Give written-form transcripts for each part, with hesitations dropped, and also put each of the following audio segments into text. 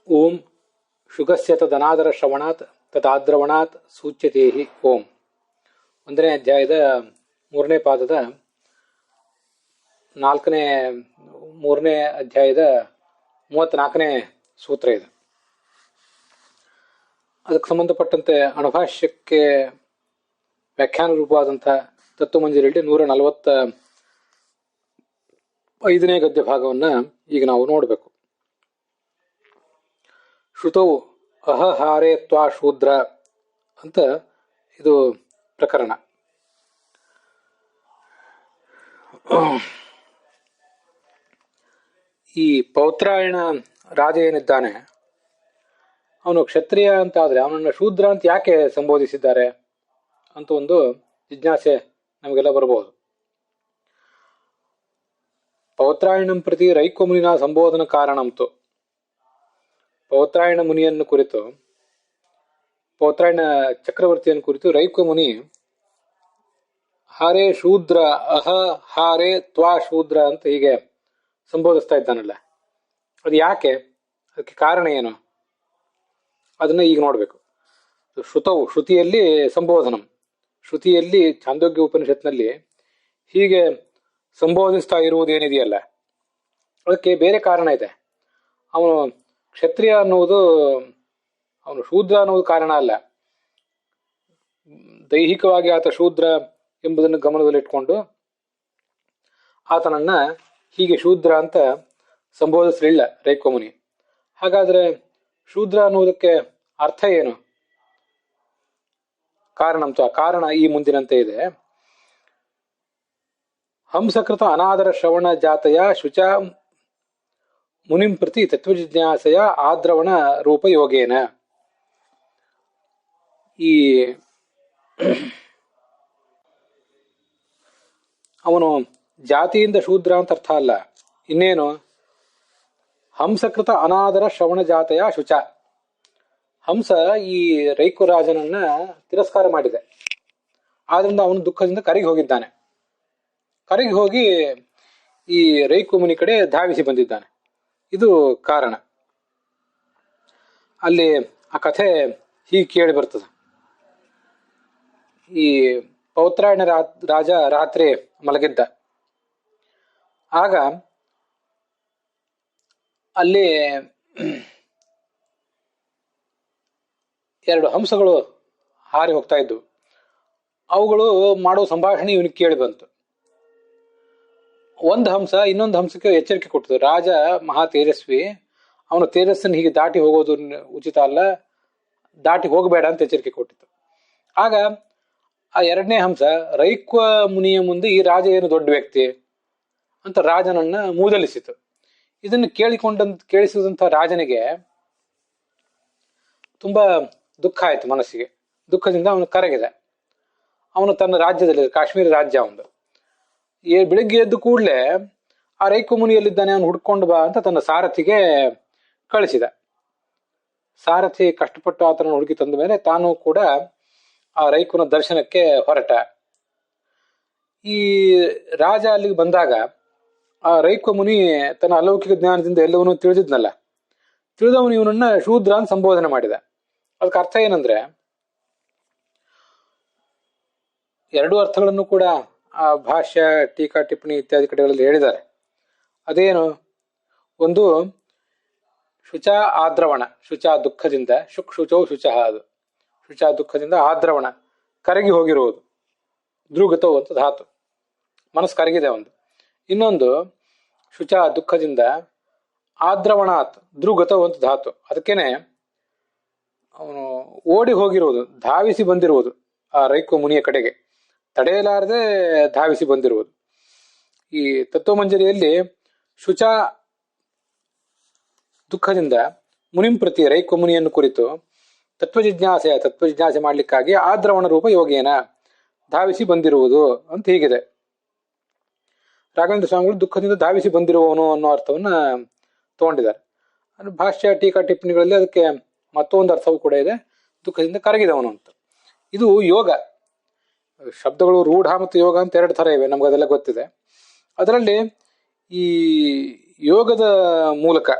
ಓಂ ಶುಗಸ್ಯ ತದನಾದರ ಶ್ರವಣಾತ್ ತದಾದ್ರವಣಾತ್ ಸೂಚ್ಯತೆ ಹಿ ಓಂ. 1ನೇ ಅಧ್ಯಾಯದ 3ನೇ ಪಾದದ 3ನೇ ಅಧ್ಯಾಯದ 34ನೇ ಸೂತ್ರ ಇದೆ. ಅದಕ್ಕೆ ಸಂಬಂಧಪಟ್ಟಂತೆ ಅಣುಭಾಷ್ಯಕ್ಕೆ ವ್ಯಾಖ್ಯಾನ ರೂಪವಾದಂಥ ತತ್ವಮಂಜರಿಯಲ್ಲಿ 145ನೇ ಗದ್ಯ ಭಾಗವನ್ನು ಈಗ ನಾವು ನೋಡಬೇಕು. ಶ್ರುತೌ ಅಹಹಾರೇ ತ್ವಾ ಶೂದ್ರ ಅಂತ ಇದು ಪ್ರಕರಣ. ಈ ಪೌತ್ರಾಯಣ ರಾಜ ಏನಿದ್ದಾನೆ ಅವನು ಕ್ಷತ್ರಿಯ ಅಂತ ಆದ್ರೆ ಅವನನ್ನು ಶೂದ್ರ ಅಂತ ಯಾಕೆ ಸಂಬೋಧಿಸಿದ್ದಾರೆ ಅಂತ ಒಂದು ಜಿಜ್ಞಾಸೆ ನಮಗೆಲ್ಲ ಬರಬಹುದು. ಪೌತ್ರಾಯಣಂ ಪ್ರತಿ ರೈಕ್ವ ಮುನಿನ ಸಂಬೋಧನ ಕಾರಣಂತು. ಪೌತ್ರಾಯಣ ಮುನಿಯನ್ನು ಕುರಿತು, ಪೌತ್ರಾಯಣ ಚಕ್ರವರ್ತಿಯನ್ನು ಕುರಿತು ರೈಕ್ವ ಮುನಿ ಹಾರೇ ಶೂದ್ರ ಅಹ ಹಾರೇ ತ್ವಾ ಶೂದ್ರ ಅಂತ ಹೀಗೆ ಸಂಬೋಧಿಸ್ತಾ ಇದ್ದಾನಲ್ಲ, ಅದು ಯಾಕೆ, ಅದಕ್ಕೆ ಕಾರಣ ಏನು, ಅದನ್ನ ಈಗ ನೋಡ್ಬೇಕು. ಶ್ರುತವು ಶ್ರುತಿಯಲ್ಲಿ ಸಂಬೋಧನಂ, ಶ್ರುತಿಯಲ್ಲಿ ಛಾಂದೋಗ್ಯ ಉಪನಿಷತ್ನಲ್ಲಿ ಹೀಗೆ ಸಂಬೋಧಿಸ್ತಾ ಇರುವುದೇನಿದೆಯಲ್ಲ ಅದಕ್ಕೆ ಬೇರೆ ಕಾರಣ ಇದೆ. ಅವನು ಕ್ಷತ್ರಿಯ ಅನ್ನುವುದು, ಅವನು ಶೂದ್ರ ಅನ್ನುವುದು ಕಾರಣ ಅಲ್ಲ. ದೈಹಿಕವಾಗಿ ಆತ ಶೂದ್ರ ಎಂಬುದನ್ನು ಗಮನದಲ್ಲಿಟ್ಕೊಂಡು ಆತನನ್ನ ಹೀಗೆ ಶೂದ್ರ ಅಂತ ಸಂಬೋಧಿಸಲಿಲ್ಲ ರೈಕ್ವ ಮುನಿ. ಹಾಗಾದ್ರೆ ಶೂದ್ರ ಅನ್ನುವುದಕ್ಕೆ ಅರ್ಥ ಏನು, ಕಾರಣ ಈ ಮುಂದಿನಂತೆ ಇದೆ. ಹಂಸಕೃತ ಅನಾದರ ಶ್ರವಣ ಜಾತಯ ಶುಚ ಮುನಿಂ ಪ್ರತಿ ತತ್ವಜಿಜ್ಞಾಸೆಯ ಆದ್ರವಣ ರೂಪ ಯೋಗೇನ. ಈ ಅವನು ಜಾತಿಯಿಂದ ಶೂದ್ರ ಅಂತ ಅರ್ಥ ಅಲ್ಲ, ಇನ್ನೇನು ಹಂಸಕೃತ ಅನಾದರ ಶ್ರವಣ ಜಾತಯ ಶುಚ. ಹಂಸ ಈ ರೈಕ್ವ ರಾಜನನ್ನ ತಿರಸ್ಕಾರ ಮಾಡಿದೆ, ಆದ್ರಿಂದ ಅವನು ದುಃಖದಿಂದ ಕರಗಿ ಹೋಗಿದ್ದಾನೆ. ಕರಗಿ ಹೋಗಿ ಈ ರೈಕ್ವ ಮುನಿ ಕಡೆ ಧಾವಿಸಿ ಬಂದಿದ್ದಾನೆ. ಇದು ಕಾರಣ. ಅಲ್ಲಿ ಆ ಕಥೆ ಹೀಗೆ ಕೇಳಿ ಬರ್ತದೆ. ಈ ಪೌತ್ರಾಯಣ ರಾಜ ರಾತ್ರಿ ಮಲಗಿದ್ದ. ಆಗ ಅಲ್ಲಿ 2 ಹಂಸಗಳು ಹಾರಿ ಹೋಗ್ತಾ ಇದ್ವು. ಅವುಗಳು ಮಾಡೋ ಸಂಭಾಷಣೆ ಇವನಿಗೆ ಕೇಳಿ ಬಂತು. ಒಂದು ಹಂಸ ಇನ್ನೊಂದು ಹಂಸಕ್ಕೆ ಎಚ್ಚರಿಕೆ ಕೊಟ್ಟಿತು, ರಾಜ ಮಹಾ ತೇಜಸ್ವಿ, ಅವನು ತೇಜಸ್ಸನ್ನು ಹೀಗೆ ದಾಟಿ ಹೋಗೋದು ಉಚಿತ ಅಲ್ಲ, ದಾಟಿ ಹೋಗಬೇಡ ಅಂತ ಎಚ್ಚರಿಕೆ ಕೊಟ್ಟಿತ್ತು. ಆಗ ಆ 2ನೇ ಹಂಸ ರೈಕ್ವ ಮುನಿಯ ಮುಂದೆ ಈ ರಾಜ ಏನು ದೊಡ್ಡ ವ್ಯಕ್ತಿ ಅಂತ ರಾಜನನ್ನ ಮೂದಲಿಸಿತು. ಇದನ್ನು ಕೇಳಿಸಿದಂಥ ರಾಜನಿಗೆ ತುಂಬಾ ದುಃಖ ಆಯ್ತು ಮನಸ್ಸಿಗೆ. ದುಃಖದಿಂದ ಅವನು ಕರಗಿದೆ. ಅವನು ತನ್ನ ರಾಜ್ಯದಲ್ಲಿ, ಕಾಶ್ಮೀರ ರಾಜ್ಯ ಅವನು, ಬೆಳಿಗ್ಗೆ ಎದ್ದು ಕೂಡಲೇ ಆ ರೈಕ್ವ ಮುನಿಯಲ್ಲಿದ್ದಾನೆ, ಅವನು ಹುಡ್ಕೊಂಡು ಬಾ ಅಂತ ತನ್ನ ಸಾರಥಿಗೆ ಕಳಿಸಿದ. ಸಾರಥಿ ಕಷ್ಟಪಟ್ಟು ಆತನ ಹುಡುಕಿ ತಂದ ಮೇಲೆ ತಾನು ಕೂಡ ಆ ರೈಕ್ವನ ದರ್ಶನಕ್ಕೆ ಹೊರಟ. ಈ ರಾಜ ಅಲ್ಲಿಗೆ ಬಂದಾಗ ಆ ರೈಕ್ವ ಮುನಿ ತನ್ನ ಅಲೌಕಿಕ ಜ್ಞಾನದಿಂದ ಎಲ್ಲವನ್ನೂ ತಿಳಿದಿದ್ನಲ್ಲ, ತಿಳಿದವನು ಇವನನ್ನ ಶೂದ್ರ ಅಂತ ಸಂಬೋಧನೆ ಮಾಡಿದ. ಅದಕ್ಕೆ ಅರ್ಥ ಏನಂದ್ರೆ, 2 ಅರ್ಥಗಳನ್ನು ಕೂಡ ಆ ಭಾಷ್ಯ, ಟೀಕಾ, ಟಿಪ್ಪಣಿ ಇತ್ಯಾದಿ ಕಡೆಗಳಲ್ಲಿ ಹೇಳಿದ್ದಾರೆ. ಅದೇನು, ಒಂದು ಶುಚ ಆದ್ರವಣ, ಶುಚ ದುಃಖದಿಂದ, ಶುಚೌ ಶುಚ, ಅದು ಶುಚ ದುಃಖದಿಂದ, ಆದ್ರವಣ ಕರಗಿ ಹೋಗಿರುವುದು, ಧ್ರುಗತವು ಅಂತ ಧಾತು, ಮನಸ್ಸು ಕರಗಿದೆ ಒಂದು. ಇನ್ನೊಂದು ಶುಚ ದುಃಖದಿಂದ, ಆದ್ರವಣಾತ್ ಧ್ರುಗತವು ಅಂತ ಧಾತು, ಅದಕ್ಕೇನೆ ಅವನು ಓಡಿ ಹೋಗಿರುವುದು, ಧಾವಿಸಿ ಬಂದಿರುವುದು ಆ ರೈಕ್ವ ಮುನಿಯ ಕಡೆಗೆ, ತಡೆಯಲಾರದೆ ಧಾವಿಸಿ ಬಂದಿರುವುದು. ಈ ತತ್ವಮಂಜರಿಯಲ್ಲಿ ಶುಚ ದುಃಖದಿಂದ ಮುನಿಂ ಪ್ರತಿ ರೈಕ್ವ ಮುನಿಯನ್ನು ಕುರಿತು ತತ್ವಜಿಜ್ಞಾಸೆ ಮಾಡ್ಲಿಕ್ಕಾಗಿ ಆದ್ರವಣ ರೂಪ ಯೋಗೇನ ಧಾವಿಸಿ ಬಂದಿರುವುದು ಅಂತ ಹೀಗಿದೆ. ರಾಘವೇಂದ್ರ ಸ್ವಾಮಿಗಳು ದುಃಖದಿಂದ ಧಾವಿಸಿ ಬಂದಿರುವವನು ಅನ್ನೋ ಅರ್ಥವನ್ನ ತಗೊಂಡಿದ್ದಾರೆ. ಭಾಷ್ಯ, ಟೀಕಾ, ಟಿಪ್ಪಣಿಗಳಲ್ಲಿ ಅದಕ್ಕೆ ಮತ್ತೊಂದು ಅರ್ಥವೂ ಕೂಡ ಇದೆ, ದುಃಖದಿಂದ ಕರಗಿದವನು ಅಂತ. ಇದು ಯೋಗ. ಶಬ್ದಗಳು ರೂಢ ಮತ್ತು ಯೋಗ ಅಂತ 2 ಥರ ಇವೆ, ನಮ್ಗೆ ಅದೆಲ್ಲ ಗೊತ್ತಿದೆ. ಅದರಲ್ಲಿ ಈ ಯೋಗದ ಮೂಲಕ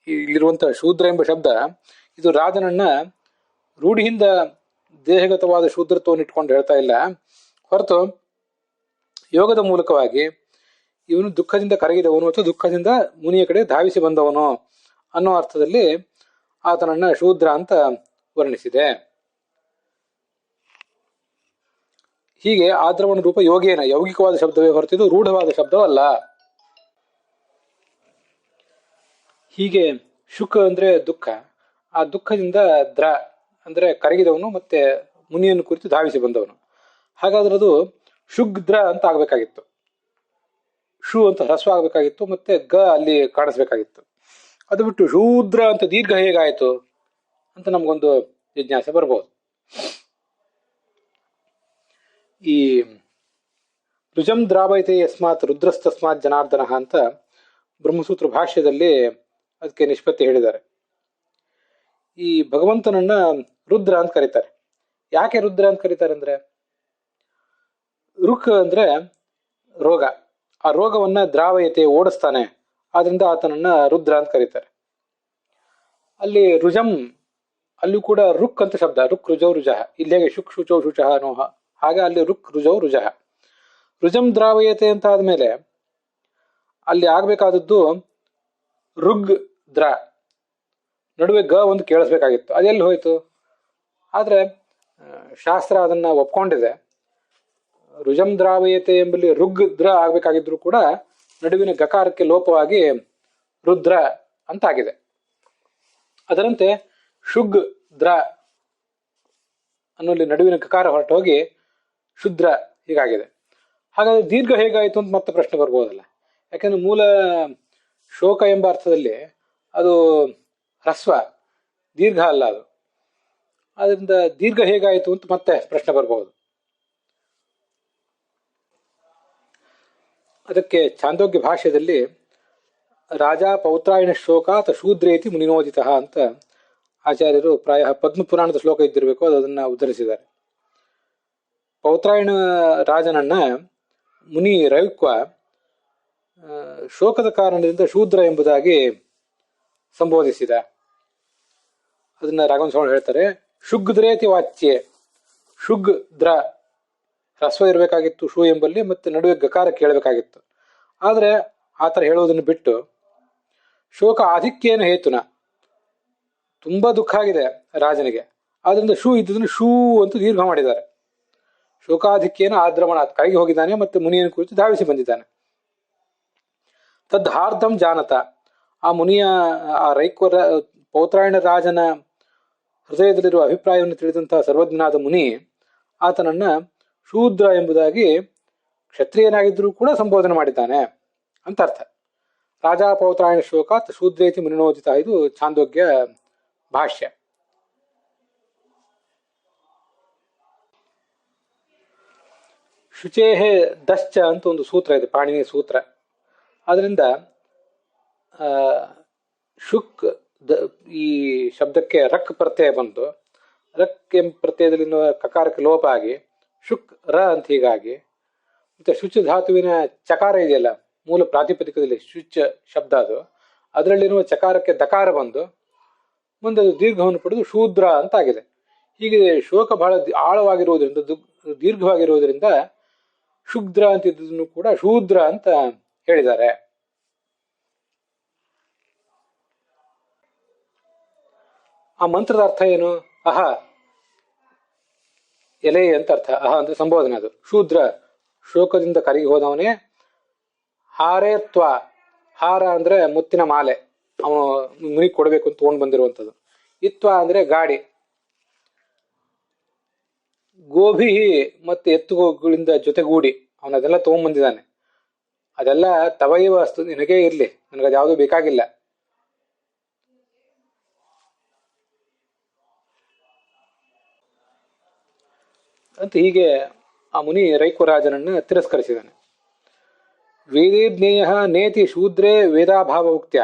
ಇಲ್ಲಿರುವಂತಹ ಶೂದ್ರ ಎಂಬ ಶಬ್ದ ಇದು ರಾಜನನ್ನ ರೂಢಿಯಿಂದ ದೇಹಗತವಾದ ಶೂದ್ರತ್ವವನ್ನು ಇಟ್ಕೊಂಡು ಹೇಳ್ತಾ ಇಲ್ಲ, ಹೊರತು ಯೋಗದ ಮೂಲಕವಾಗಿ ಇವನು ದುಃಖದಿಂದ ಕರಗಿದವನು ಅಥವಾ ದುಃಖದಿಂದ ಮುನಿಯ ಕಡೆ ಧಾವಿಸಿ ಬಂದವನು ಅನ್ನೋ ಅರ್ಥದಲ್ಲಿ ಆತನನ್ನ ಶೂದ್ರ ಅಂತ ವರ್ಣಿಸಿದೆ. ಹೀಗೆ ಆದ್ರವಣ ರೂಪ ಯೋಗೇನ ಯೌಗಿಕವಾದ ಶಬ್ದವೇ ಹೊರತಿದ್ದು ರೂಢವಾದ ಶಬ್ದವಲ್ಲ. ಹೀಗೆ ಶುಕ್ ಅಂದ್ರೆ ದುಃಖ, ಆ ದುಃಖದಿಂದ ದ್ರ ಅಂದ್ರೆ ಕರಗಿದವನು ಮತ್ತೆ ಮುನಿಯನ್ನು ಕುರಿತು ಧಾವಿಸಿ ಬಂದವನು. ಹಾಗಾದ್ರೆ ಅದು ಶುಗ್ದ್ರ ಅಂತ ಆಗ್ಬೇಕಾಗಿತ್ತು, ಶು ಅಂತ ಹ್ರಸ್ವ ಆಗ್ಬೇಕಾಗಿತ್ತು, ಮತ್ತೆ ಗ ಅಲ್ಲಿ ಕಾಣಿಸ್ಬೇಕಾಗಿತ್ತು. ಅದು ಬಿಟ್ಟು ಶೂದ್ರ ಅಂತ ದೀರ್ಘ ಹೇಗಾಯಿತು ಅಂತ ನಮ್ಗೊಂದು ಜಿಜ್ಞಾಸೆ ಬರ್ಬೋದು. ಈ ರುಜಂ ದ್ರಾವಯತೆ ಯಸ್ಮಾತ್ ರುದ್ರಸ್ತಸ್ಮಾತ್ ಜನಾರ್ದನ ಅಂತ ಬ್ರಹ್ಮಸೂತ್ರ ಭಾಷ್ಯದಲ್ಲಿ ಅದಕ್ಕೆ ನಿಷ್ಪತ್ತಿ ಹೇಳಿದ್ದಾರೆ. ಈ ಭಗವಂತನನ್ನ ರುದ್ರ ಅಂತ ಕರೀತಾರೆ. ಯಾಕೆ ರುದ್ರ ಅಂತ ಕರೀತಾರೆ ಅಂದ್ರೆ, ರುಕ್ ಅಂದ್ರೆ ರೋಗ, ಆ ರೋಗವನ್ನ ದ್ರಾವಯತೆ ಓಡಿಸ್ತಾನೆ, ಆದ್ರಿಂದ ಆತನನ್ನ ರುದ್ರ ಅಂತ ಕರೀತಾರೆ. ಅಲ್ಲಿ ರುಜಂ ಅಲ್ಲೂ ಕೂಡ ರುಕ್ ಅಂತ ಶಬ್ದ, ರುಕ್ ರುಜೌ ರುಜಃ, ಇಲ್ಲಿ ಹೇಗೆ ಶುಕ್ ಶುಚೌ ಶುಚಃ ನೋಹ ಹಾಗೆ ಅಲ್ಲಿ ರುಕ್ ರುಜೌ ರುಜಃ. ರುಜಂ ದ್ರಾವಯತೆ ಅಂತ ಆದ್ಮೇಲೆ ಅಲ್ಲಿ ಆಗ್ಬೇಕಾದದ್ದು ರುಗ್ ದ್ರ, ನಡುವೆ ಗ ಒಂದು ಕೇಳಿಸ್ಬೇಕಾಗಿತ್ತು, ಅದೆಲ್ಲಿ ಹೋಯ್ತು? ಆದ್ರೆ ಶಾಸ್ತ್ರ ಅದನ್ನ ಒಪ್ಕೊಂಡಿದೆ. ರುಜಂ ದ್ರಾವಯತೆ ಎಂಬಲ್ಲಿ ರುಗ್ ದ್ರ ಆಗ್ಬೇಕಾಗಿದ್ರು ಕೂಡ ನಡುವಿನ ಗಕಾರಕ್ಕೆ ಲೋಪವಾಗಿ ರುದ್ರ ಅಂತ ಆಗಿದೆ. ಅದರಂತೆ ಶುಗ್ ದ್ರ ಅನ್ನೋಲ್ಲಿ ನಡುವಿನ ಗಕಾರ ಹೊರಟೋಗಿ ಶುದ್ರ ಹೀಗಾಗಿದೆ. ಹಾಗಾದ್ರೆ ದೀರ್ಘ ಹೇಗಾಯಿತು ಅಂತ ಮತ್ತೆ ಪ್ರಶ್ನೆ ಬರ್ಬೋದಲ್ಲ. ಯಾಕಂದ್ರೆ ಮೂಲ ಶೋಕ ಎಂಬ ಅರ್ಥದಲ್ಲಿ ಅದು ಹ್ರಸ್ವ, ದೀರ್ಘ ಅಲ್ಲ ಅದು. ಅದರಿಂದ ದೀರ್ಘ ಹೇಗಾಯಿತು ಅಂತ ಮತ್ತೆ ಪ್ರಶ್ನೆ ಬರ್ಬಹುದು. ಅದಕ್ಕೆ ಛಾಂದೋಗ್ಯ ಭಾಷ್ಯದಲ್ಲಿ ರಾಜ ಪೌತ್ರಾಯಣ ಶೋಕಾತ್ ಶೂದ್ರೇತಿ ಮುನಿನೋದಿತ ಅಂತ ಆಚಾರ್ಯರು ಪ್ರಾಯ ಪದ್ಮಪುರಾಣದ ಶ್ಲೋಕ ಇದ್ದಿರಬೇಕು, ಅದನ್ನ ಉದ್ಧರಿಸಿದ್ದಾರೆ. ಪೌತ್ರಾಯಣ ರಾಜನನ್ನ ಮುನಿ ರವಿಕ್ವ ಶೋಕದ ಕಾರಣದಿಂದ ಶೂದ್ರ ಎಂಬುದಾಗಿ ಸಂಬೋಧಿಸಿದ. ಅದನ್ನ ರಾಘವೇಂದ್ರ ಹೇಳ್ತಾರೆ, ಶುಗ್ದ್ರೇತಿ ವಾಚ್ಯೆ, ಶುಗ್ ದ್ರ ಹ್ರಸ್ವ ಇರಬೇಕಾಗಿತ್ತು ಶೂ ಎಂಬಲ್ಲಿ, ಮತ್ತೆ ನಡುವೆ ಗಕಾರ ಕೇಳಬೇಕಾಗಿತ್ತು. ಆದ್ರೆ ಆತರ ಹೇಳುವುದನ್ನು ಬಿಟ್ಟು ಶೋಕ ಆಧಿಕ್ಯೇನ ಹೇತುನ, ತುಂಬಾ ದುಃಖ ಆಗಿದೆ ರಾಜನಿಗೆ, ಆದ್ರಿಂದ ಶೂ ಇದ್ದದನ್ನು ಶೂ ಅಂತ ದೀರ್ಘ ಮಾಡಿದ್ದಾರೆ. ಶೋಕಾಧಿಕ್ಯೇನ ಆದ್ರಮಣ, ಕರಗಿ ಹೋಗಿದ್ದಾನೆ ಮತ್ತೆ ಮುನಿಯನ್ನು ಕುರಿತು ಧಾವಿಸಿ ಬಂದಿದ್ದಾನೆ. ತದ್ ಹಾರ್ದಂ ಜಾನತ, ಆ ಮುನಿಯ ಆ ರೈಕ್ವರ ಪೌತ್ರಾಯಣ ರಾಜನ ಹೃದಯದಲ್ಲಿರುವ ಅಭಿಪ್ರಾಯವನ್ನು ತಿಳಿದಂತಹ ಸರ್ವಜ್ಞನಾದ ಮುನಿ ಆತನನ್ನ ಶೂದ್ರ ಎಂಬುದಾಗಿ ಕ್ಷತ್ರಿಯನಾಗಿದ್ದರೂ ಕೂಡ ಸಂಬೋಧನೆ ಮಾಡಿದ್ದಾನೆ ಅಂತ ಅರ್ಥ. ರಾಜಾ ಪೌತ್ರಾಯಣ ಶೋಕಾತ್ ಶೂದ್ರೇತಿ ಮುನಿನೋದಿತ, ಇದು ಛಾಂದೋಗ್ಯ ಭಾಷ್ಯ. ಶುಚೇಹೆ ದಶ್ಚ ಅಂತ ಒಂದು ಸೂತ್ರ ಇದೆ, ಪಾಣಿನಿ ಸೂತ್ರ. ಆದ್ರಿಂದ ಶುಕ್ ಈ ಶಬ್ದಕ್ಕೆ ರಕ್ ಪ್ರತ್ಯಯ ಬಂತು, ರಕ್ ಎಂಬ ಪ್ರತ್ಯಯದಲ್ಲಿ ಕಕಾರಕ್ಕೆ ಲೋಪ ಆಗಿ ಶುಕ್ ರ ಅಂತ ಹೀಗಾಗಿ, ಮತ್ತೆ ಶುಚ ಧಾತುವಿನ ಚಕಾರ ಇದೆಯಲ್ಲ ಮೂಲ ಪ್ರಾತಿಪದಿಕದಲ್ಲಿ ಶುಚ ಶಬ್ದ, ಅದು ಅದರಲ್ಲಿರುವ ಚಕಾರಕ್ಕೆ ದಕಾರ ಬಂದು ಮುಂದೆ ಅದು ದೀರ್ಘವನ್ನು ಪಡೆದು ಶೂದ್ರ ಅಂತ ಆಗಿದೆ. ಹೀಗೆ ಶೋಕ ಬಹಳ ಆಳವಾಗಿರುವುದರಿಂದ ದೀರ್ಘವಾಗಿರುವುದರಿಂದ ಶುಗ್ದ್ರ ಅಂತಿದ್ದನ್ನು ಕೂಡ ಶೂದ್ರ ಅಂತ ಹೇಳಿದ್ದಾರೆ. ಆ ಮಂತ್ರದ ಅರ್ಥ ಏನು? ಅಹ ಎಲೆ ಅಂತ ಅರ್ಥ. ಅಹ ಅಂದ್ರೆ ಸಂಬೋಧನೆ, ಅದು ಶೂದ್ರ ಶೋಕದಿಂದ ಕರಗಿ ಹೋದವನೇ. ಹಾರೇತ್ವ, ಹಾರ ಅಂದ್ರೆ ಮುತ್ತಿನ ಮಾಲೆ, ಅವನು ಮುನಿ ಕೊಡಬೇಕು ಅಂತ ತಗೊಂಡು ಬಂದಿರುವಂಥದ್ದು. ಇತ್ವ ಅಂದ್ರೆ ಗಾಡಿ. ಗೋಭಿ ಮತ್ತೆ ಎತ್ತುಗಳಿಂದ ಜೊತೆಗೂಡಿ ಅವನು ಅದೆಲ್ಲ ತಗೊಂಡ್ಬಂದಿದ್ದಾನೆ. ಅದೆಲ್ಲ ತವೈವ ವಸ್ತು, ನಿನಗೇ ಇರ್ಲಿ, ನನಗದು ಯಾವುದೂ ಬೇಕಾಗಿಲ್ಲ. ಅಂತ ಹೀಗೆ ಆ ಮುನಿ ರೈಕ್ವರಾಜನನ್ನು ತಿರಸ್ಕರಿಸಿದ್ದಾನೆ. ವೇದೇ ಜ್ಞೇಯ ನೇತಿ ಶೂದ್ರೇ ವೇದಾಭಾವ ಉಕ್ತ್ಯ,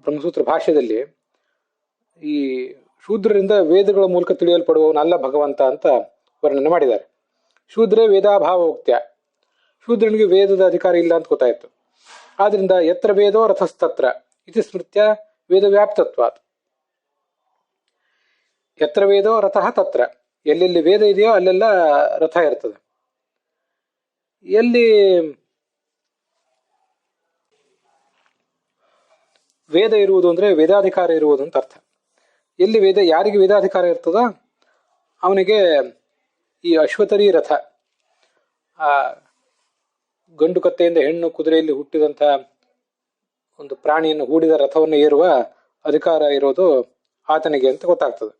ಬ್ರಹ್ಮಸೂತ್ರ ಭಾಷ್ಯದಲ್ಲಿ ಈ ಶೂದ್ರರಿಂದ ವೇದಗಳ ಮೂಲಕ ತಿಳಿಯಲ್ಪಡುವವನಲ್ಲ ಭಗವಂತ ಅಂತ ವರ್ಣನೆ ಮಾಡಿದ್ದಾರೆ. ಶೂದ್ರೇ ವೇದಾಭಾವ ಉಕ್ತ್ಯ, ಶೂದ್ರನಿಗೆ ವೇದದ ಅಧಿಕಾರ ಇಲ್ಲ ಅಂತ ಗೊತ್ತಾಯ್ತು. ಆದ್ರಿಂದ ಯತ್ರ ವೇದೋ ರಥಸ್ತತ್ರ ಇತಿ ಸ್ಮೃತ್ಯ ವೇದ ವ್ಯಾಪ್ತತ್ವಾತ್. ಯತ್ರ ವೇದೋ ರಥಃ ತತ್ರ, ಎಲ್ಲೆಲ್ಲಿ ವೇದ ಇದೆಯೋ ಅಲ್ಲೆಲ್ಲ ರಥ ಇರ್ತದೆ. ಎಲ್ಲಿ ವೇದ ಇರುವುದು ಅಂದ್ರೆ ವೇದಾಧಿಕಾರ ಇರುವುದು ಅಂತ ಅರ್ಥ. ಎಲ್ಲಿ ವೇದ, ಯಾರಿಗೆ ವೇದಾಧಿಕಾರ ಇರ್ತದೋ ಅವನಿಗೆ ಈ ಅಶ್ವತರಿ ರಥ, ಆ ಗಂಡು ಕತ್ತೆಯಿಂದ ಹೆಣ್ಣು ಕುದುರೆಯಲ್ಲಿ ಹುಟ್ಟಿದಂಥ ಒಂದು ಪ್ರಾಣಿಯನ್ನು ಹೂಡಿದ ರಥವನ್ನು ಏರುವ ಅಧಿಕಾರ ಇರೋದು ಆತನಿಗೆ ಅಂತ ಗೊತ್ತಾಗ್ತದೆ.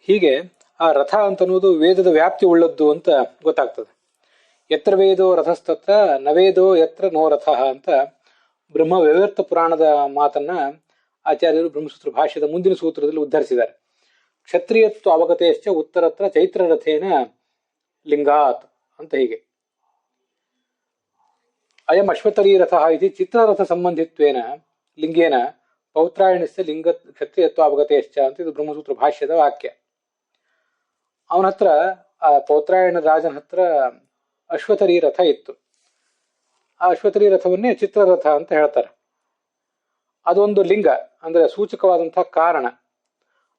ಹೀಗೆ ಆ ರಥ ಅಂತನ್ನುವುದು ವೇದದ ವ್ಯಾಪ್ತಿ ಉಳ್ಳದ್ದು ಅಂತ ಗೊತ್ತಾಗ್ತದೆ. ಯತ್ರ ವೇದೋ ರಥಸ್ತತ್ರ ನವೇದೋ ಯತ್ರ ನೋ ರಥ ಅಂತ ಬ್ರಹ್ಮ ವ್ಯವರ್ತ ಪುರಾಣದ ಮಾತನ್ನ ಆಚಾರ್ಯರು ಬ್ರಹ್ಮಸೂತ್ರ ಭಾಷ್ಯದ ಮುಂದಿನ ಸೂತ್ರದಲ್ಲಿ ಉದ್ಧರಿಸಿದ್ದಾರೆ. ಕ್ಷತ್ರಿಯತ್ವ ಅವಗತೇಶ್ಚ ಉತ್ತರತ್ರ ಚೈತ್ರರಥೇನ ಲಿಂಗಾತ್ ಅಂತ. ಹೀಗೆ ಅಯಂ ಅಶ್ವತರೀ ರಥ ಇತಿ ಚಿತ್ರರಥ ಸಂಬಂಧಿತ್ವೇನ ಲಿಂಗೇನ ಪೌತ್ರಾಯಣಸ್ಯ ಲಿಂಗ ಕ್ಷತ್ರಿಯತ್ವ ಅವಗತೇಶ್ಚ ಅಂತ ಇದು ಬ್ರಹ್ಮಸೂತ್ರ ಭಾಷ್ಯದ ವಾಕ್ಯ. ಅವನ ಹತ್ರ, ಆ ಪೌತ್ರಾಯಣ ರಾಜನ ಹತ್ರ ಅಶ್ವತರೀ ರಥ ಇತ್ತು. ಆ ಅಶ್ವತರೀ ರಥವನ್ನೇ ಚಿತ್ರರಥ ಅಂತ ಹೇಳ್ತಾರೆ. ಅದೊಂದು ಲಿಂಗ ಅಂದ್ರೆ ಸೂಚಕವಾದಂತಹ ಕಾರಣ.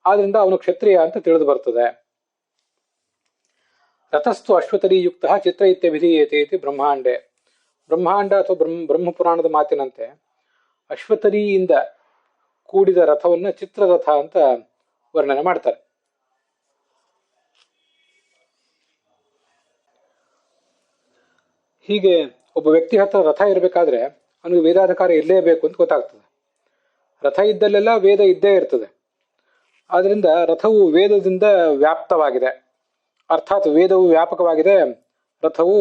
ಆದ್ರಿಂದ ಅವನು ಕ್ಷತ್ರಿಯ ಅಂತ ತಿಳಿದು ಬರ್ತದೆ. ರಥಸ್ತು ಅಶ್ವತರೀ ಯುಕ್ತ ಚಿತ್ರ ಇತ್ಯಭಿಧೀಯತೆ ಇತಿ ಬ್ರಹ್ಮಾಂಡೆ. ಬ್ರಹ್ಮಾಂಡ ಅಥವಾ ಬ್ರಹ್ಮಪುರಾಣದ ಮಾತಿನಂತೆ ಅಶ್ವತರಿಯಿಂದ ಕೂಡಿದ ರಥವನ್ನ ಚಿತ್ರರಥ ಅಂತ ವರ್ಣನೆ ಮಾಡ್ತಾರೆ. ಹೀಗೆ ಒಬ್ಬ ವ್ಯಕ್ತಿ ಹತ್ರ ರಥ ಇರಬೇಕಾದ್ರೆ ಅವನಿಗೆ ವೇದಾಧಿಕಾರ ಇರಲೇಬೇಕು ಅಂತ ಗೊತ್ತಾಗ್ತದೆ. ರಥ ಇದ್ದಲ್ಲೆಲ್ಲ ವೇದ ಇದ್ದೇ ಇರ್ತದೆ. ಆದ್ರಿಂದ ರಥವು ವೇದದಿಂದ ವ್ಯಾಪ್ತವಾಗಿದೆ, ಅರ್ಥಾತ್ ವೇದವು ವ್ಯಾಪಕವಾಗಿದೆ, ರಥವು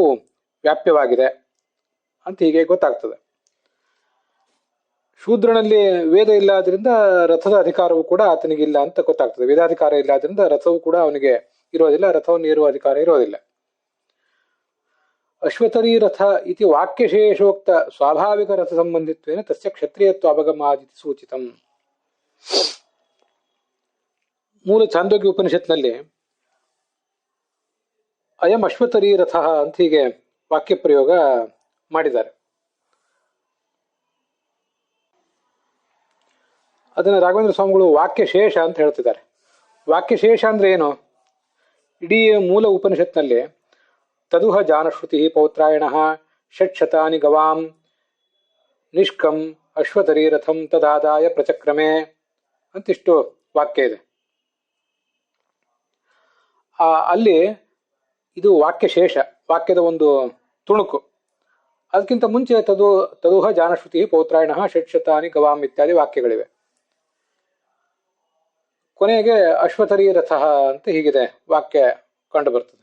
ವ್ಯಾಪ್ಯವಾಗಿದೆ ಅಂತ ಹೀಗೆ ಗೊತ್ತಾಗ್ತದೆ. ಶೂದ್ರನಲ್ಲಿ ವೇದ ಇಲ್ಲ ಆದ್ರಿಂದ ರಥದ ಅಧಿಕಾರವು ಕೂಡ ಆತನಿಗಿಲ್ಲ ಅಂತ ಗೊತ್ತಾಗ್ತದೆ. ವೇದಾಧಿಕಾರ ಇಲ್ಲ ಆದ್ರಿಂದ ರಥವು ಕೂಡ ಅವನಿಗೆ ಇರೋದಿಲ್ಲ, ರಥವನ್ನು ಏರುವ ಅಧಿಕಾರ ಇರೋದಿಲ್ಲ. ಅಶ್ವತರೀ ರಥ ಇತಿ ವಾಕ್ಯಶೇಷೋಕ್ತ ಸ್ವಾಭಾವಿಕ ರಥ ಸಂಬಂಧಿತ್ವೇನ ತಸ್ಯ ಕ್ಷತ್ರಿಯತ್ವ ಅಪಗಮಾದಿತಿ ಸೂಚಿತಂ. ಮೂಲ ಚಾಂದೋಗ್ಯ ಉಪನಿಷತ್ನಲ್ಲಿ ಅಯಂ ಅಶ್ವತರೀ ರಥ ಅಂತ ಹೀಗೆ ವಾಕ್ಯ ಪ್ರಯೋಗ ಮಾಡಿದ್ದಾರೆ. ಅದನ್ನ ರಾಘವೇಂದ್ರ ಸ್ವಾಮಿಗಳು ವಾಕ್ಯಶೇಷ ಅಂತ ಹೇಳ್ತಿದ್ದಾರೆ. ವಾಕ್ಯಶೇಷ ಅಂದ್ರೆ ಏನು? ಇಡೀ ಮೂಲ ಉಪನಿಷತ್ನಲ್ಲಿ ತದುಹ ಜಾನಶ್ರುತಿ ಪೌತ್ರಾಯಣ ಷಟ್ಶತಾನಿ ಗವಾಂ ನಿಷ್ಕಂ ಅಶ್ವತರೀ ರಥಂ ತದಾದಾಯ ಪ್ರಚಕ್ರಮೆ ಅಂತಿಷ್ಟು ವಾಕ್ಯ ಇದೆ. ಅಲ್ಲಿ ಇದು ವಾಕ್ಯಶೇಷ, ವಾಕ್ಯದ ಒಂದು ತುಣುಕು. ಅದಕ್ಕಿಂತ ಮುಂಚೆ ತದುಹ ಜಾನಶ್ರುತಿ ಪೌತ್ರಾಯಣ ಷಟ್ಶತಾನಿ ಗವಾಂ ಇತ್ಯಾದಿ ವಾಕ್ಯಗಳಿವೆ. ಕೊನೆಗೆ ಅಶ್ವತರೀ ರಥ ಅಂತ ಹೀಗಿದೆ ವಾಕ್ಯ ಕಂಡು ಬರ್ತದೆ.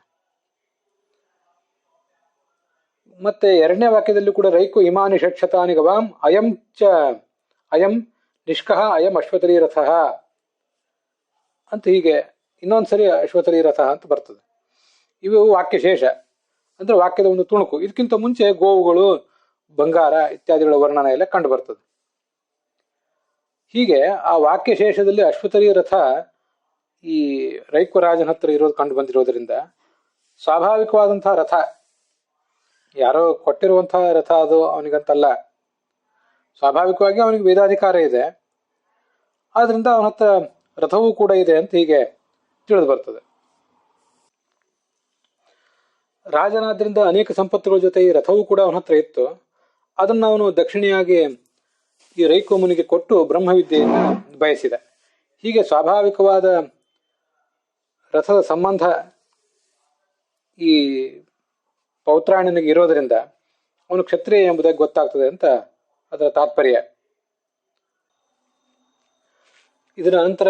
ಮತ್ತೆ ಎರಡನೇ ವಾಕ್ಯದಲ್ಲಿ ಕೂಡ ರೈಕು ಇಮಾನಿ ಷಟ್ಶತಾನಿ ಗವಾಂ ಅಯಂ ನಿಷ್ಕಃ ಅಯಂ ಅಶ್ವತರೀ ರಥ ಅಂತ ಹೀಗೆ ಇನ್ನೊಂದ್ಸರಿ ಅಶ್ವತರೀ ರಥ ಅಂತ ಬರ್ತದೆ. ಇವು ವಾಕ್ಯಶೇಷ ಅಂದ್ರೆ ವಾಕ್ಯದ ಒಂದು ತುಣುಕು. ಇದಕ್ಕಿಂತ ಮುಂಚೆ ಗೋವುಗಳು, ಬಂಗಾರ ಇತ್ಯಾದಿಗಳ ವರ್ಣನ ಎಲ್ಲ ಕಂಡು ಬರ್ತದೆ. ಹೀಗೆ ಆ ವಾಕ್ಯಶೇಷದಲ್ಲಿ ಅಶ್ವತರೀ ರಥ ಈ ರೈಕ್ವರಾಜನ ಹತ್ರ ಇರೋದು ಕಂಡು ಬಂದಿರೋದ್ರಿಂದ ಸ್ವಾಭಾವಿಕವಾದಂತಹ ರಥ, ಯಾರೋ ಕೊಟ್ಟಿರುವಂತಹ ರಥ ಅದು ಅವನಿಗಂತಲ್ಲ, ಸ್ವಾಭಾವಿಕವಾಗಿ ಅವನಿಗೆ ವೇದಾಧಿಕಾರ ಇದೆ. ಆದ್ರಿಂದ ಅವನ ಹತ್ರ ರಥವೂ ಕೂಡ ಇದೆ ಅಂತ ಹೀಗೆ ತಿಳಿದು ಬರ್ತದೆ. ರಾಜನಾದ್ರಿಂದ ಅನೇಕ ಸಂಪತ್ತುಗಳ ಜೊತೆ ಈ ರಥವೂ ಕೂಡ ಅವನ ಹತ್ರ ಇತ್ತು. ಅದನ್ನು ಅವನು ದಕ್ಷಿಣೆಯಾಗಿ ಈ ರೈಕು ಮುನಿಗೆ ಕೊಟ್ಟು ಬ್ರಹ್ಮವಿದ್ಯೆಯನ್ನು ಬಯಸಿದ. ಹೀಗೆ ಸ್ವಾಭಾವಿಕವಾದ ರಥದ ಸಂಬಂಧ ಈ ಪೌತ್ರಾಯಣನಿಗೆ ಇರೋದರಿಂದ ಅವನು ಕ್ಷತ್ರಿಯ ಎಂಬುದಾಗಿ ಗೊತ್ತಾಗ್ತದೆ ಅಂತ ಅದರ ತಾತ್ಪರ್ಯ. ಇದರ ನಂತರ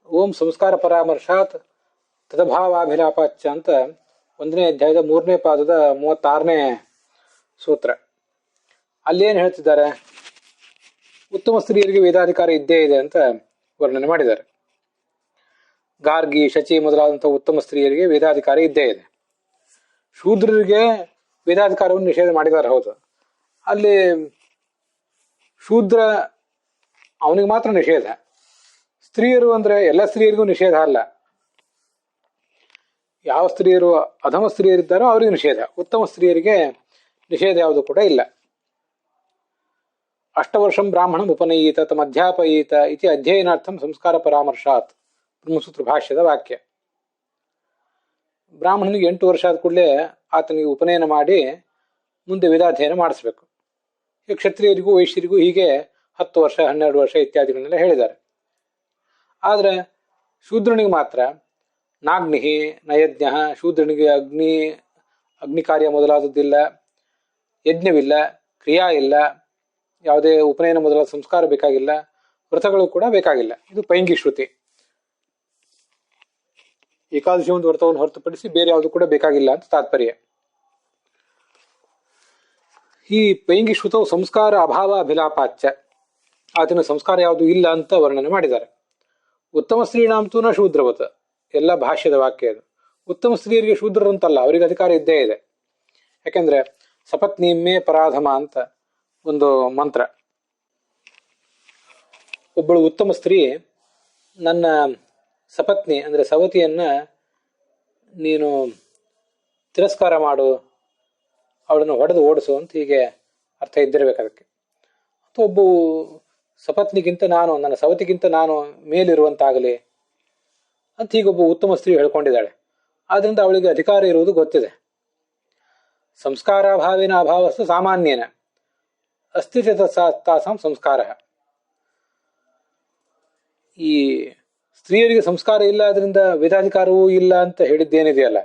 ಓಂ ಸಂಸ್ಕಾರ ಪರಾಮರ್ಶಾತ್ ತದಭಾವಾಭಿಲಾಪಾಚ್ಯ ಅಂತ 1ನೇ ಅಧ್ಯಾಯದ 3ನೇ ಪಾದದ 36ನೇ ಸೂತ್ರ. ಅಲ್ಲೇನು ಹೇಳ್ತಿದ್ದಾರೆ? ಉತ್ತಮ ಸ್ತ್ರೀಯರಿಗೆ ವೇದಾಧಿಕಾರ ಇದ್ದೇ ಇದೆ ಅಂತ ವರ್ಣನೆ ಮಾಡಿದ್ದಾರೆ. ಗಾರ್ಗಿ, ಶಚಿ ಮೊದಲಾದಂತಹ ಉತ್ತಮ ಸ್ತ್ರೀಯರಿಗೆ ವೇದಾಧಿಕಾರ ಇದ್ದೇ ಇದೆ. ಶೂದ್ರರಿಗೆ ವೇದಾಧಿಕಾರವನ್ನು ನಿಷೇಧ ಮಾಡಿದ್ದಾರೆ, ಹೌದು. ಅಲ್ಲಿ ಶೂದ್ರ ಅವನಿಗೆ ಮಾತ್ರ ನಿಷೇಧ. ಸ್ತ್ರೀಯರು ಅಂದ್ರೆ ಎಲ್ಲ ಸ್ತ್ರೀಯರಿಗೂ ನಿಷೇಧ ಅಲ್ಲ. ಯಾವ ಸ್ತ್ರೀಯರು ಅಧಮ ಸ್ತ್ರೀಯರಿದ್ದಾರೋ ಅವರಿಗೆ ನಿಷೇಧ, ಉತ್ತಮ ಸ್ತ್ರೀಯರಿಗೆ ನಿಷೇಧ ಯಾವುದು ಕೂಡ ಇಲ್ಲ. ಅಷ್ಟವರ್ಷಂ ಬ್ರಾಹ್ಮಣಂ ಉಪನಯೀತ ತಮಧ್ಯಾಪಯೀತ ಇತಿ ಅಧ್ಯಯನಾರ್ಥಂ ಸಂಸ್ಕಾರ ಪರಾಮರ್ಶಾತ್ ಬ್ರಹ್ಮಸೂತ್ರ ಭಾಷ್ಯದ ವಾಕ್ಯ. ಬ್ರಾಹ್ಮಣನಿಗೆ 8 ವರ್ಷ ಆದ ಕೂಡಲೇ ಆತನಿಗೆ ಉಪನಯನ ಮಾಡಿ ಮುಂದೆ ವೇದಾಧ್ಯಯನ ಮಾಡಿಸ್ಬೇಕು. ಈ ಕ್ಷತ್ರಿಯರಿಗೂ ವೈಶ್ಯರಿಗೂ ಹೀಗೆ 10 ವರ್ಷ 12 ವರ್ಷ ಇತ್ಯಾದಿಗಳನ್ನೆಲ್ಲ ಹೇಳಿದ್ದಾರೆ. ಆದರೆ ಶೂದ್ರನಿಗೆ ಮಾತ್ರ ನಾಗ್ನಿ ನಯಜ್ಞ, ಶೂದ್ರನಿಗೆ ಅಗ್ನಿ ಕಾರ್ಯ ಮೊದಲಾದದ್ದಿಲ್ಲ, ಯಜ್ಞವಿಲ್ಲ, ಕ್ರಿಯಾ ಇಲ್ಲ, ಯಾವುದೇ ಉಪನಯನ ಮೊದಲಾದ ಸಂಸ್ಕಾರ ಬೇಕಾಗಿಲ್ಲ, ವ್ರತಗಳು ಕೂಡ ಬೇಕಾಗಿಲ್ಲ. ಇದು ಪೈಂಗಿ ಶ್ರುತಿ. ಏಕಾದಶಿ ಒಂದು ವ್ರತವನ್ನು ಹೊರತುಪಡಿಸಿ ಬೇರೆ ಯಾವುದು ಕೂಡ ಬೇಕಾಗಿಲ್ಲ ಅಂತ ತಾತ್ಪರ್ಯ. ಈ ಪೈಂಗಿ ಶ್ರುತವು ಸಂಸ್ಕಾರ ಅಭಾವ ಅಭಿಲಾಪಾಚ್ಯ, ಆತನ ಸಂಸ್ಕಾರ ಯಾವುದು ಇಲ್ಲ ಅಂತ ವರ್ಣನೆ ಮಾಡಿದ್ದಾರೆ. ಉತ್ತಮ ಸ್ತ್ರೀಣಾಂತೂ ನ ಶೂದ್ರವತ, ಎಲ್ಲ ಭಾಷ್ಯದ ವಾಕ್ಯ ಅದು. ಉತ್ತಮ ಸ್ತ್ರೀಯರಿಗೆ ಶೂದ್ರರಂತಲ್ಲ, ಅವರಿಗೆ ಅಧಿಕಾರ ಇದ್ದೇ ಇದೆ. ಯಾಕೆಂದ್ರೆ ಸಪತ್ನಿಮೇ ಪರಾಧಮ ಅಂತ ಒಂದು ಮಂತ್ರ. ಒಬ್ಬಳು ಉತ್ತಮ ಸ್ತ್ರೀ ನನ್ನ ಸಪತ್ನಿ ಅಂದ್ರೆ ಸವತಿಯನ್ನ ನೀನು ತಿರಸ್ಕಾರ ಮಾಡು, ಅವಳನ್ನು ಹೊಡೆದು ಓಡಿಸು ಅಂತ ಹೀಗೆ ಅರ್ಥ ಇದ್ದಿರ್ಬೇಕು ಅದಕ್ಕೆ. ಒಬ್ಬ ಸಪತ್ನಿಗಿಂತ ನನ್ನ ಸವತಿಗಿಂತ ನಾನು ಮೇಲಿರುವಂತಾಗಲಿ ಅಂತ ಹೀಗೊಬ್ಬ ಉತ್ತಮ ಸ್ತ್ರೀ ಹೇಳ್ಕೊಂಡಿದ್ದಾಳೆ. ಆದ್ರಿಂದ ಅವಳಿಗೆ ಅಧಿಕಾರ ಇರುವುದು ಗೊತ್ತಿದೆ. ಸಂಸ್ಕಾರಾಭಾವೇನ ಅಭಾವಸ್ತು ಸಾಮಾನ್ಯನ ಅಸ್ತಿ ತಾಸಾಂ ಸಂಸ್ಕಾರ. ಈ ಸ್ತ್ರೀಯರಿಗೆ ಸಂಸ್ಕಾರ ಇಲ್ಲ, ಅದರಿಂದ ವೇದಾಧಿಕಾರವೂ ಇಲ್ಲ ಅಂತ ಹೇಳಿದ್ದೇನಿದೆಯಲ್ಲ,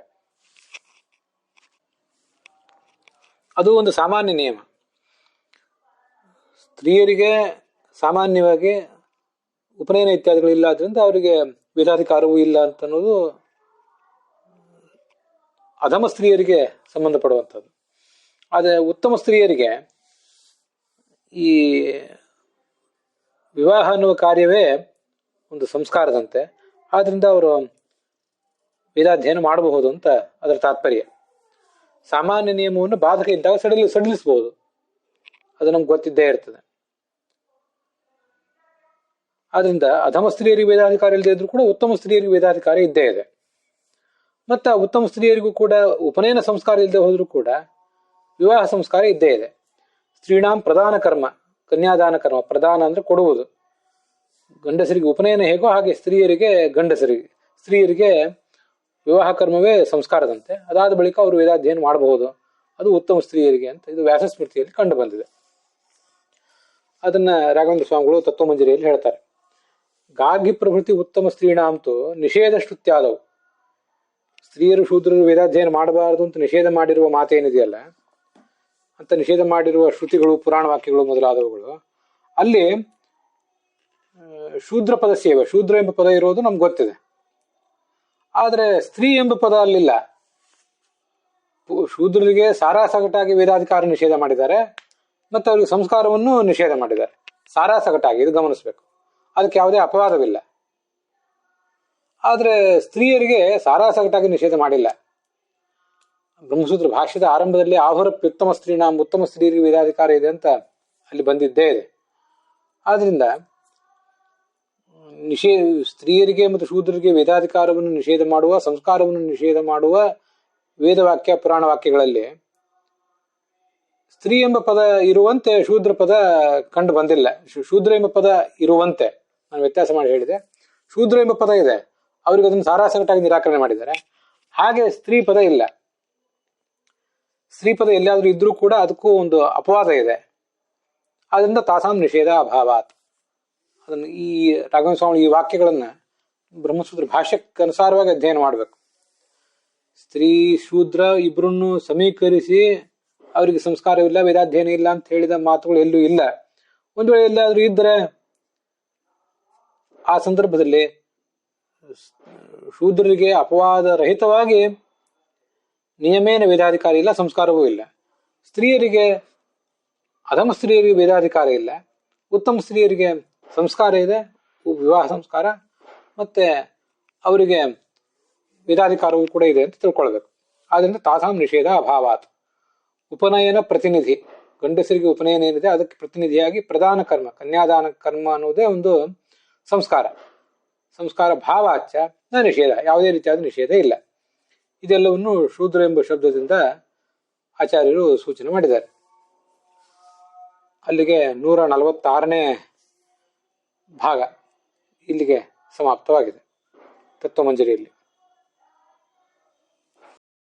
ಅದು ಒಂದು ಸಾಮಾನ್ಯ ನಿಯಮ. ಸ್ತ್ರೀಯರಿಗೆ ಸಾಮಾನ್ಯವಾಗಿ ಉಪನಯನ ಇತ್ಯಾದಿಗಳು ಇಲ್ಲ, ಆದ್ರಿಂದ ಅವರಿಗೆ ವೇದಾಧಿಕಾರವೂ ಇಲ್ಲ ಅಂತ ಅನ್ನೋದು ಅಧಮ ಸ್ತ್ರೀಯರಿಗೆ ಸಂಬಂಧಪಡುವಂಥದ್ದು. ಆದರೆ ಉತ್ತಮ ಸ್ತ್ರೀಯರಿಗೆ ಈ ವಿವಾಹ ಅನ್ನುವ ಕಾರ್ಯವೇ ಒಂದು ಸಂಸ್ಕಾರದಂತೆ, ಆದ್ರಿಂದ ಅವರು ವೇದಾಧ್ಯಯನ ಮಾಡಬಹುದು ಅಂತ ಅದರ ತಾತ್ಪರ್ಯ. ಸಾಮಾನ್ಯ ನಿಯಮವನ್ನು ಬಾಧಕ ಇದ್ದಾಗ ಸಡಿಲಿಸಬಹುದು, ಅದು ನಮ್ಗೆ ಗೊತ್ತಿದ್ದೇ ಇರ್ತದೆ. ಆದ್ರಿಂದ ಅಧಮ ಸ್ತ್ರೀಯರಿಗೆ ವೇದಾಧಿಕಾರ ಇಲ್ಲದೆ ಇದ್ರೂ ಕೂಡ ಉತ್ತಮ ಸ್ತ್ರೀಯರಿಗೆ ವೇದಾಧಿಕಾರ ಇದ್ದೇ ಇದೆ. ಮತ್ತು ಉತ್ತಮ ಸ್ತ್ರೀಯರಿಗೂ ಕೂಡ ಉಪನಯನ ಸಂಸ್ಕಾರ ಇಲ್ಲದೆ ಹೋದ್ರೂ ಕೂಡ ವಿವಾಹ ಸಂಸ್ಕಾರ ಇದ್ದೇ ಇದೆ. ಸ್ತ್ರೀಣಾಂ ಪ್ರಧಾನ ಕರ್ಮ ಕನ್ಯಾದಾನ ಕರ್ಮ. ಪ್ರಧಾನ ಅಂದ್ರೆ ಕೊಡುವುದು. ಗಂಡಸರಿಗೆ ಉಪನಯನ ಹೇಗೋ ಹಾಗೆ ಸ್ತ್ರೀಯರಿಗೆ ವಿವಾಹ ಕರ್ಮವೇ ಸಂಸ್ಕಾರದಂತೆ. ಅದಾದ ಬಳಿಕ ಅವರು ವೇದಾಧ್ಯಯನ ಮಾಡಬಹುದು, ಅದು ಉತ್ತಮ ಸ್ತ್ರೀಯರಿಗೆ ಅಂತ ಇದು ವ್ಯಾಸ ಸ್ಮೃತಿಯಲ್ಲಿ ಕಂಡು ಬಂದಿದೆ. ಅದನ್ನ ರಾಘವೇಂದ್ರ ಸ್ವಾಮಿಗಳು ತತ್ವಮಂಜರಿಯಲ್ಲಿ ಹೇಳ್ತಾರೆ. ಗಾರ್ಗಿ ಪ್ರಭೃತಿ ಉತ್ತಮ ಸ್ತ್ರೀಣಾಂತು ನಿಷೇಧ ಶ್ರುತ್ಯಾದವು. ಸ್ತ್ರೀಯರು ಶೂದ್ರರು ವೇದಾಧ್ಯಯನ ಮಾಡಬಾರದು ಅಂತ ನಿಷೇಧ ಮಾಡಿರುವ ಮಾತೇನಿದೆಯಲ್ಲ, ಅಂತ ನಿಷೇಧ ಮಾಡಿರುವ ಶ್ರುತಿಗಳು, ಪುರಾಣ ವಾಕ್ಯಗಳು ಮೊದಲಾದವುಗಳು, ಅಲ್ಲಿ ಶೂದ್ರ ಪದ ಸೇವೆ, ಶೂದ್ರ ಎಂಬ ಪದ ಇರೋದು ನಮ್ಗೆ ಗೊತ್ತಿದೆ. ಆದ್ರೆ ಸ್ತ್ರೀ ಎಂಬ ಪದ ಅಲ್ಲಿಲ್ಲ. ಶೂದ್ರರಿಗೆ ಸಾರಾಸಗಟಾಗಿ ವೇದಾಧಿಕಾರ ನಿಷೇಧ ಮಾಡಿದ್ದಾರೆ, ಮತ್ತು ಅವರಿಗೆ ಸಂಸ್ಕಾರವನ್ನು ನಿಷೇಧ ಮಾಡಿದ್ದಾರೆ. ಸಾರಾಸಗಟಾಗಿ, ಇದು ಗಮನಿಸಬೇಕು. ಅದಕ್ಕೆ ಯಾವುದೇ ಅಪವಾದವಿಲ್ಲ. ಆದ್ರೆ ಸ್ತ್ರೀಯರಿಗೆ ಸಾರಾಸಗಟಾಗಿ ನಿಷೇಧ ಮಾಡಿಲ್ಲ. ಬ್ರಹ್ಮಸೂತ್ರ ಭಾಷ್ಯದ ಆರಂಭದಲ್ಲಿ ಆಹುರಪ್ಯುತ್ತಮ ಸ್ತ್ರೀನ, ಉತ್ತಮ ಸ್ತ್ರೀಯರಿಗೆ ವೇದಾಧಿಕಾರ ಇದೆ ಅಂತ ಅಲ್ಲಿ ಬಂದಿದ್ದೇ ಇದೆ. ಆದ್ರಿಂದ ಸ್ತ್ರೀಯರಿಗೆ ಮತ್ತು ಶೂದ್ರರಿಗೆ ವೇದಾಧಿಕಾರವನ್ನು ನಿಷೇಧ ಮಾಡುವ, ಸಂಸ್ಕಾರವನ್ನು ನಿಷೇಧ ಮಾಡುವ ವೇದವಾಕ್ಯ ಪುರಾಣ ವಾಕ್ಯಗಳಲ್ಲಿ ಸ್ತ್ರೀ ಎಂಬ ಪದ ಇರುವಂತೆ ಶೂದ್ರ ಪದ ಕಂಡು ಬಂದಿಲ್ಲ. ಶೂದ್ರ ಎಂಬ ಪದ ಇರುವಂತೆ ನಾನು ವ್ಯತ್ಯಾಸ ಮಾಡಿ ಹೇಳಿದೆ. ಶೂದ್ರ ಎಂಬ ಪದ ಇದೆ, ಅವ್ರಿಗೆ ಅದನ್ನು ಸಾರಾಸಗಟಾಗಿ ನಿರಾಕರಣೆ ಮಾಡಿದ್ದಾರೆ. ಹಾಗೆ ಸ್ತ್ರೀ ಪದ ಇಲ್ಲ. ಸ್ತ್ರೀ ಪದ ಎಲ್ಲಿಯಾದ್ರೂ ಇದ್ರೂ ಕೂಡ ಅದಕ್ಕೂ ಒಂದು ಅಪವಾದ ಇದೆ. ಆದ್ರಿಂದ ತಾಸಾಂ ನಿಷೇಧ ಅಭಾವಾತ್. ಅದನ್ನು ಈ ರಾಘವೇಂದ್ರ ಸ್ವಾಮಿ ಈ ವಾಕ್ಯಗಳನ್ನ ಬ್ರಹ್ಮಸೂತ್ರ ಭಾಷ್ಯಕ್ಕನುಸಾರವಾಗಿ ಅಧ್ಯಯನ ಮಾಡಬೇಕು. ಸ್ತ್ರೀ ಶೂದ್ರ ಇಬ್ಬರನ್ನು ಸಮೀಕರಿಸಿ ಅವರಿಗೆ ಸಂಸ್ಕಾರವಿಲ್ಲ, ವೇದಾಧ್ಯಯನ ಇಲ್ಲ ಅಂತ ಹೇಳಿದ ಮಾತುಗಳು ಎಲ್ಲೂ ಇಲ್ಲ. ಒಂದು ವೇಳೆ ಎಲ್ಲಾದ್ರೂ ಇದ್ದರೆ ಆ ಸಂದರ್ಭದಲ್ಲಿ ಶೂದ್ರರಿಗೆ ಅಪವಾದ ರಹಿತವಾಗಿ ನಿಯಮೇನ ವೇದಾಧಿಕಾರ ಇಲ್ಲ, ಸಂಸ್ಕಾರವೂ ಇಲ್ಲ. ಸ್ತ್ರೀಯರಿಗೆ, ಅಧಮ ಸ್ತ್ರೀಯರಿಗೆ ವೇದಾಧಿಕಾರ ಇಲ್ಲ, ಉತ್ತಮ ಸ್ತ್ರೀಯರಿಗೆ ಸಂಸ್ಕಾರ ಇದೆ, ವಿವಾಹ ಸಂಸ್ಕಾರ, ಮತ್ತೆ ಅವರಿಗೆ ವೇದಾಧಿಕಾರವೂ ಕೂಡ ಇದೆ ಅಂತ ತಿಳ್ಕೊಳ್ಬೇಕು. ಆದ್ರಿಂದ ತಾಸಾಂ ನಿಷೇಧ ಅಭಾವಾತ್. ಉಪನಯನ ಪ್ರತಿನಿಧಿ, ಗಂಡಸರಿಗೆ ಉಪನಯನ ಏನಿದೆ ಅದಕ್ಕೆ ಪ್ರತಿನಿಧಿಯಾಗಿ ಪ್ರಧಾನ ಕರ್ಮ, ಕನ್ಯಾದಾನ ಕರ್ಮ ಅನ್ನೋದೇ ಒಂದು ಸಂಸ್ಕಾರ. ಸಂಸ್ಕಾರ ಭಾವಾಚ್ಯ ನ ನಿಷೇಧ, ಯಾವುದೇ ರೀತಿಯಾದ ನಿಷೇಧ ಇಲ್ಲ. ಇದೆಲ್ಲವನ್ನು ಶೂದ್ರ ಎಂಬ ಶಬ್ದದಿಂದ ಆಚಾರ್ಯರು ಸೂಚನೆ ಮಾಡಿದ್ದಾರೆ. ಅಲ್ಲಿಗೆ 146ನೇ ಭಾಗ ಇಲ್ಲಿಗೆ ಸಮಾಪ್ತವಾಗಿದೆ ತತ್ವಮಂಜರಿಯಲ್ಲಿ.